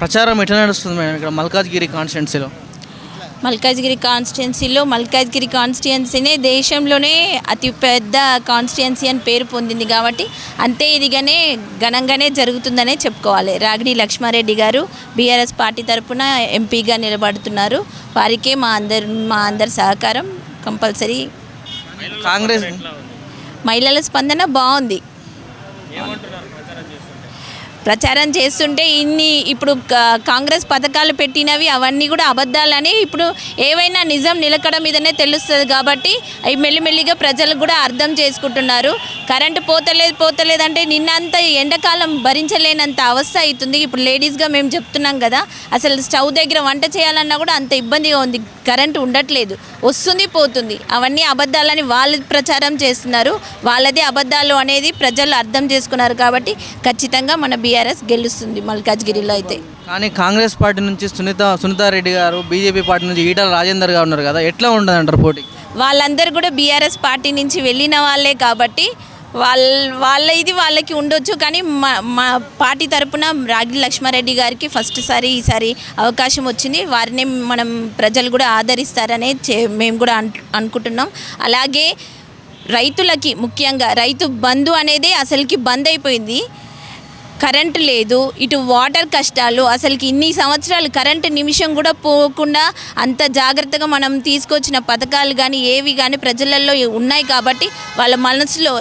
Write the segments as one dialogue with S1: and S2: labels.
S1: ప్రచారం ఎట్లా నడుస్తుంది మేడం ఇక్కడ మల్కాజ్గిరి కాన్స్టిట్యున్సీలో?
S2: మల్కాజ్గిరి కాన్స్టిట్యున్సీనే దేశంలోనే అతి పెద్ద కాన్స్టిట్యున్సీ అని పేరు పొందింది కాబట్టి అంతే ఇదిగానే ఘనంగానే జరుగుతుందనే చెప్పుకోవాలి. రాగిడి లక్ష్మారెడ్డి గారు బీఆర్ఎస్ పార్టీ తరఫున ఎంపీగా నిలబడుతున్నారు. వారికే మా అందరి సహకారం కంపల్సరీ.
S1: కాంగ్రెస్
S2: మహిళల స్పందన బాగుంది. ప్రచారం చేస్తుంటే ఇప్పుడు కాంగ్రెస్ పథకాలు పెట్టినవి అవన్నీ కూడా అబద్ధాలని ఇప్పుడు ఏవైనా నిజం నిలకడ మీదనే తెలుస్తుంది కాబట్టి అవి మెల్లిమెల్లిగా ప్రజలు కూడా అర్థం చేసుకుంటున్నారు. కరెంటు పోతలేదంటే నిన్నంత ఎండాకాలం భరించలేనంత అవస్థ అవుతుంది. ఇప్పుడు లేడీస్గా మేము చెప్తున్నాం కదా, అసలు స్టవ్ దగ్గర వంట చేయాలన్నా కూడా అంత ఇబ్బందిగా ఉంది. కరెంటు ఉండట్లేదు, వస్తుంది పోతుంది. అవన్నీ అబద్ధాలని వాళ్ళు ప్రచారం చేస్తున్నారు. వాళ్ళదే అబద్ధాలు అనేది ప్రజలు అర్థం చేసుకున్నారు కాబట్టి ఖచ్చితంగా మన బీఆర్ఎస్ గెలుస్తుంది మల్కాజ్గిరిలో అయితే.
S1: కానీ కాంగ్రెస్ పార్టీ నుంచి సునీతారెడ్డి గారు, బీజేపీ పార్టీ నుంచి ఈటల రాజేందర్ గారు ఉన్నారు కదా, ఎట్లా ఉంటుంది అంటారు పోటీ?
S2: వాళ్ళందరూ కూడా బీఆర్ఎస్ పార్టీ నుంచి వెళ్ళిన వాళ్ళే కాబట్టి వాళ్ళకి ఉండొచ్చు. కానీ మా పార్టీ తరపున రాగిడి లక్ష్మారెడ్డి గారికి ఈసారి అవకాశం వచ్చింది. వారిని మనం ప్రజలు కూడా ఆదరిస్తారనే మేము కూడా అనుకుంటున్నాం. అలాగే రైతులకి ముఖ్యంగా రైతు బంధు అనేది అసలుకి బంద్ అయిపోయింది. కరెంటు లేదు, ఇటు వాటర్ కష్టాలు, అసలుకి ఇన్ని సంవత్సరాలు కరెంటు నిమిషం కూడా పోకుండా అంత జాగ్రత్తగా మనం తీసుకొచ్చిన పథకాలు కానీ ఏవి కానీ ప్రజలలో ఉన్నాయి కాబట్టి వాళ్ళ మనసులో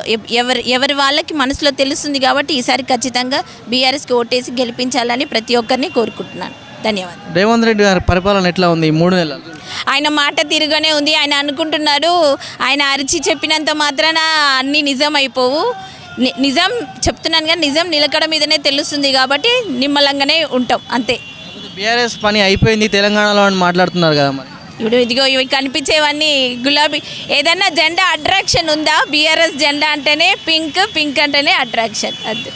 S2: ఎవరి వాళ్ళకి మనసులో తెలుస్తుంది కాబట్టి ఈసారి ఖచ్చితంగా బీఆర్ఎస్కి ఓటేసి గెలిపించాలని ప్రతి ఒక్కరిని కోరుకుంటున్నాను. ధన్యవాదాలు.
S1: రేవంత్ రెడ్డి గారి పరిపాలన ఎట్లా ఉంది ఈ 3 నెలలు?
S2: ఆయన మాట తిరగనే ఉంది. ఆయన అనుకుంటున్నాడు ఆయన అరిచి చెప్పినంత మాత్రాన అన్నీ నిజం అయిపోవు. నిజం చెప్తున్నాను కానీ నిజం నిలకడ మీదనే తెలుస్తుంది కాబట్టి నిమ్మలంగానే ఉంటాం అంతే.
S1: బీఆర్ఎస్ పని అయిపోయింది తెలంగాణలో అని మాట్లాడుతున్నారు కదా మరి.
S2: ఇదిగో ఇవి కనిపించేవన్నీ గులాబీ. ఏదన్నా జెండా అట్రాక్షన్ ఉందా? బీఆర్ఎస్ జెండా అంటేనే పింక్ అంటేనే అట్రాక్షన్. అంతే.